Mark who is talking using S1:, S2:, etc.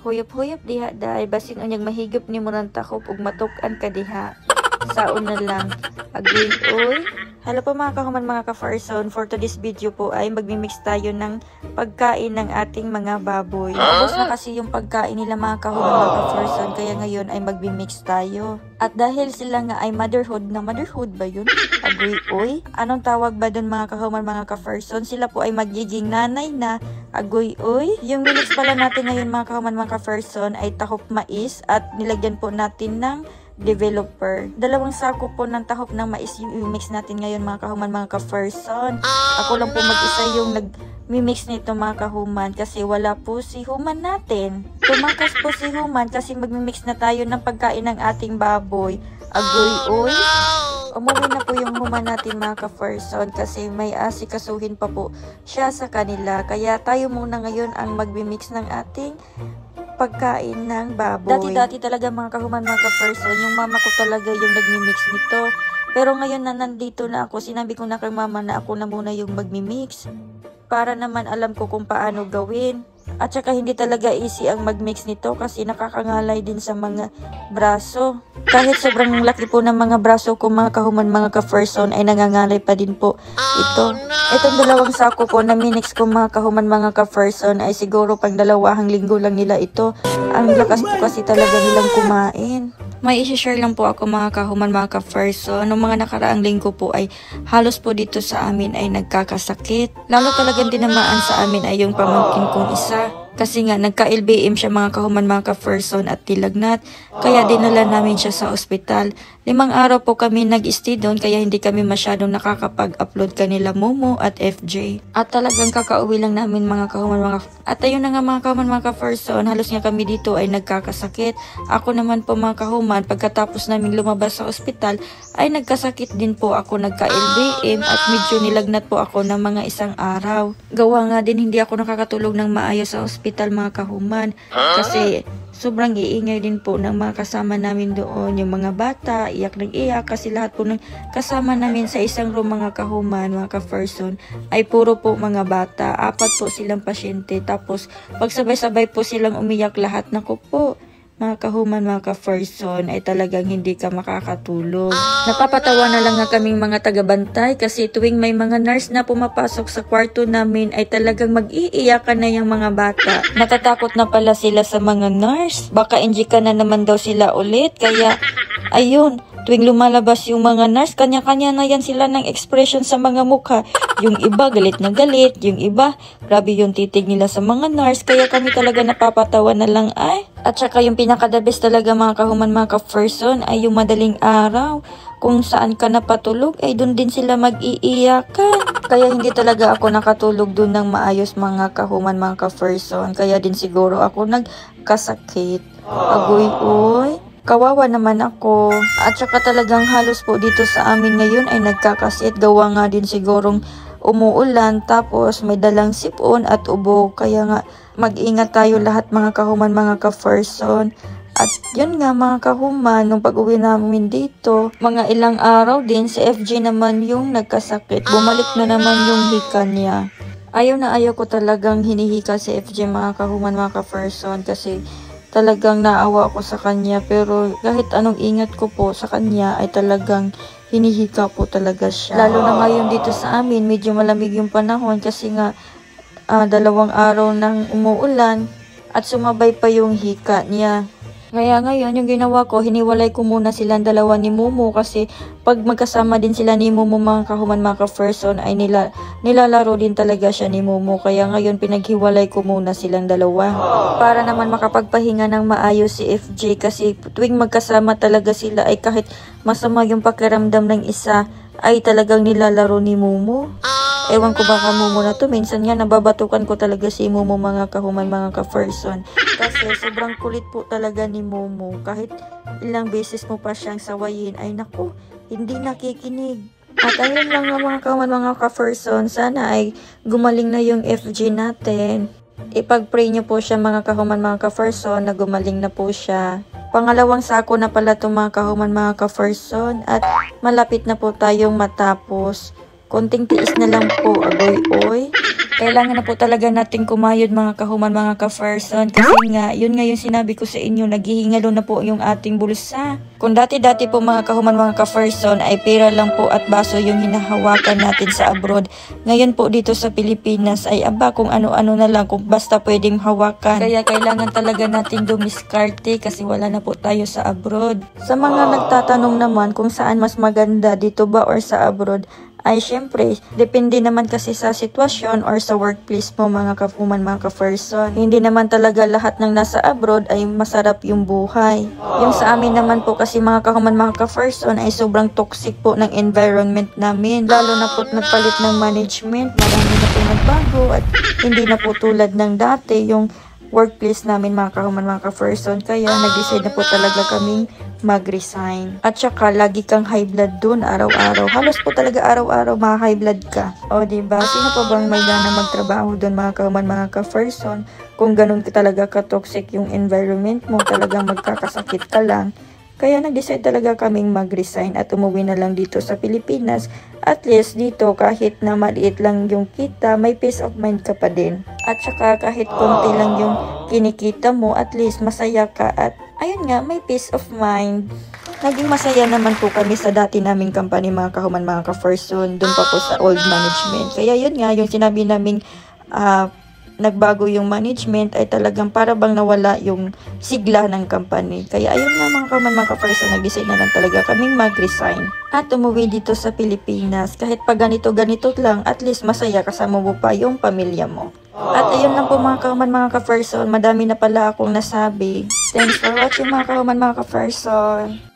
S1: makakuyop-huyop diha dahil basin unyang mahigop ni mo ng takop ug matuk-an ka diha. Saon na lang. Agree, oy. Hello po mga kahuman mga ka-farson. For today's video po ay magmimix tayo ng pagkain ng ating mga baboy. Tapos na kasi yung pagkain nila mga kahuman mga ka-farson, kaya ngayon ay magmimix tayo. At dahil sila nga ay motherhood ba yun? Agree, oy. Anong tawag ba dun mga kahuman mga ka-farson? Sila po ay magiging nanay na. Agoy, oy. Yung minix pala natin ngayon mga kahuman mga ka-farson ay tahop mais at nilagyan po natin ng developer. 2 sako po ng tahop ng mais yung i-mix natin ngayon mga kahuman mga ka-farson. Ako lang po mag-isa yung nag-mix nito mga kahuman kasi wala po si human natin. Tumakas po si human kasi mag-mix na tayo ng pagkain ng ating baboy. Agoy, oy. Umuwi na po yung human natin mga ka-farson kasi may asikasuhin pa po siya sa kanila. Kaya tayo muna ngayon ang mag-mix ng ating pagkain ng baboy. Dati talaga mga kahuman mga ka-farson, yung mama ko talaga yung nagmi-mix nito. Pero ngayon na nandito na ako, sinabi ko na kay mama na ako na muna yung magmi-mix. Para naman alam ko kung paano gawin. At saka hindi talaga easy ang mag-mix nito kasi nakakangalay din sa mga braso. Kahit sobrang laki po ng mga braso ko mga kahuman mga ka-farson ay nangangalay pa din po ito. Itong 2 sako po na minix ko mga kahuman mga ka-farson ay siguro pang 2 linggo lang nila ito. Ang lakas po kasi talaga nilang kumain. May isi-share lang po ako mga kahuman mga ka-farson. Noong mga nakaraang linggo po ay halos po dito sa amin ay nagkakasakit. Lalo talagang tinamaan sa amin ay yung pamangkin kong isa. Kasi nga nagka-LBM siya mga kahuman mga ka-farson at tilagnat. Kaya dinala namin siya sa ospital. 5 araw po kami nag-stay doon kaya hindi kami masyadong nakakapag-upload kanila Momo at FJ. At talagang kakauwi lang namin mga kahuman mga. At ayun na nga mga kahuman mga ka-farson, halos nga kami dito ay nagkakasakit. Ako naman po mga kahuman, pagkatapos namin lumabas sa ospital ay nagkasakit din po ako, nagka-LBM at medyo nilagnat po ako ng mga 1 araw. Gawa nga din hindi ako nakakatulog ng maayos sa ospital mga kahuman kasi sobrang iingay din po ng mga kasama namin doon, yung mga bata, iyak ng iyak kasi lahat po ng kasama namin sa isang room mga kahuman, mga ka-farson ay puro po mga bata, 4 po silang pasyente, tapos pagsabay-sabay po silang umiyak lahat. Naku po mga kahuman mga ka-farson ay talagang hindi ka makakatulog. Napapatawa na lang nga kaming mga tagabantay kasi tuwing may mga nurse na pumapasok sa kwarto namin ay talagang mag-iiyakan na yung mga bata. Natatakot na pala sila sa mga nurse. Baka injika na naman daw sila ulit. Kaya ayun, tuwing lumalabas yung mga nurse, kanya-kanya na yan sila ng expression sa mga mukha. Yung iba galit na galit, yung iba grabe yung titig nila sa mga nurse. Kaya kami talaga napapatawa na lang ay. At saka yung pinaka-the best talaga mga kahuman mga ka-farson ay yung madaling araw. Kung saan ka napatulog ay doon din sila mag-iiyakan. Kaya hindi talaga ako nakatulog doon ng maayos mga kahuman mga ka-farson. Kaya din siguro ako nagkasakit. Agoy, oy. Kawawa naman ako. At saka talagang halos po dito sa amin ngayon ay nagkakasit. Gawa nga din sigurong umuulan tapos may dalang sipon at ubo. Kaya nga mag-ingat tayo lahat mga kahuman mga ka-farson. At yun nga mga kahuman, nung pag-uwi namin dito, mga ilang araw din si FJ naman yung nagkasakit. Bumalik na naman yung hika niya. Ayaw na ayaw ko talagang hinihika si FJ mga kahuman mga ka-farson kasi talagang naawa ako sa kanya, pero kahit anong ingat ko po sa kanya ay talagang hinihika po talaga siya. Lalo na ngayon dito sa amin, medyo malamig yung panahon kasi nga 2 araw nang umuulan at sumabay pa yung hika niya. Kaya ngayon, yung ginawa ko, hiniwalay ko muna silang 2 ni Momo kasi pag magkasama din sila ni Momo mga kahuman mga ka-farson ay nilalaro din talaga siya ni Momo. Kaya ngayon, pinaghiwalay ko muna silang 2 para naman makapagpahinga ng maayos si FJ kasi tuwing magkasama talaga sila ay kahit masama yung pakiramdam ng isa ay talagang nilalaro ni Momo. Ewan ko baka Momo na to. Minsan nga nababatukan ko talaga si Momo mga kahuman mga ka-farson. Kasi sobrang kulit po talaga ni Momo. Kahit ilang beses mo pa siyang sawayin ay naku, hindi nakikinig. At ayun lang nga mga kahuman mga ka-farson. Sana ay gumaling na yung FJ natin. Ipag-pray niyo po siya mga kahuman mga ka-farson na gumaling na po siya. Pangalawang sako na pala itong mga kahuman mga ka-farson. At malapit na po tayong matapos. Konting tiis na lang po, agoy-oy. Kailangan na po talaga nating kumayod mga kahuman, mga ka-Ferson. Kasi nga, yun nga yung sinabi ko sa inyo, naghihingalo na po yung ating bulsa. Kung dati-dati po mga kahuman, mga ka-Ferson ay pera lang po at baso yung hinahawakan natin sa abroad. Ngayon po dito sa Pilipinas ay aba kung ano-ano na lang, kung basta pwedeng hawakan. Kaya kailangan talaga nating dumiskarte kasi wala na po tayo sa abroad. Sa mga nagtatanong naman kung saan mas maganda, dito ba or sa abroad, ay syempre, depende naman kasi sa sitwasyon or sa workplace mo mga kahuman, mga ka-Ferson. Hindi naman talaga lahat ng nasa abroad ay masarap yung buhay. Yung sa amin naman po kasi mga kahuman, mga ka-Ferson ay sobrang toxic po ng environment namin. Lalo na po nagpalit ng management, marami na po nagbago at hindi na po tulad ng dati yung workplace namin mga kahuman, mga ka-Ferson. Kaya nag-decide na po talaga kaming mag-resign. At saka lagi kang high blood dun araw-araw. Halos po talaga araw-araw mga high blood ka. O diba? Sino pa bang may gana magtrabaho dun mga kahuman, mga ka-Ferson? Kung ganun ka talaga ka-toxic yung environment mo, talagang magkakasakit ka lang. Kaya nag-decide talaga kaming mag-resign at umuwi na lang dito sa Pilipinas. At least dito kahit na maliit lang yung kita, may peace of mind ka pa din. At saka kahit konti lang yung kinikita mo, at least masaya ka at ayun nga, may peace of mind. Naging masaya naman po kami sa dati naming company mga kahuman, mga ka-Ferson, dun pa po sa old management. Kaya yun nga, yung sinabi naming nagbago yung management ay talagang para bang nawala yung sigla ng company. Kaya ayun nga mga kahuman, mga ka-Ferson, nag-decide na lang talaga kaming mag-resign at umuwi dito sa Pilipinas. Kahit pa ganito-ganito lang, at least masaya kasama mo pa yung pamilya mo. At ayun lang po mga kahuman, mga ka-Ferson, madami na pala akong nasabi. Thanks for watching mga kahuman, mga ka-Ferson.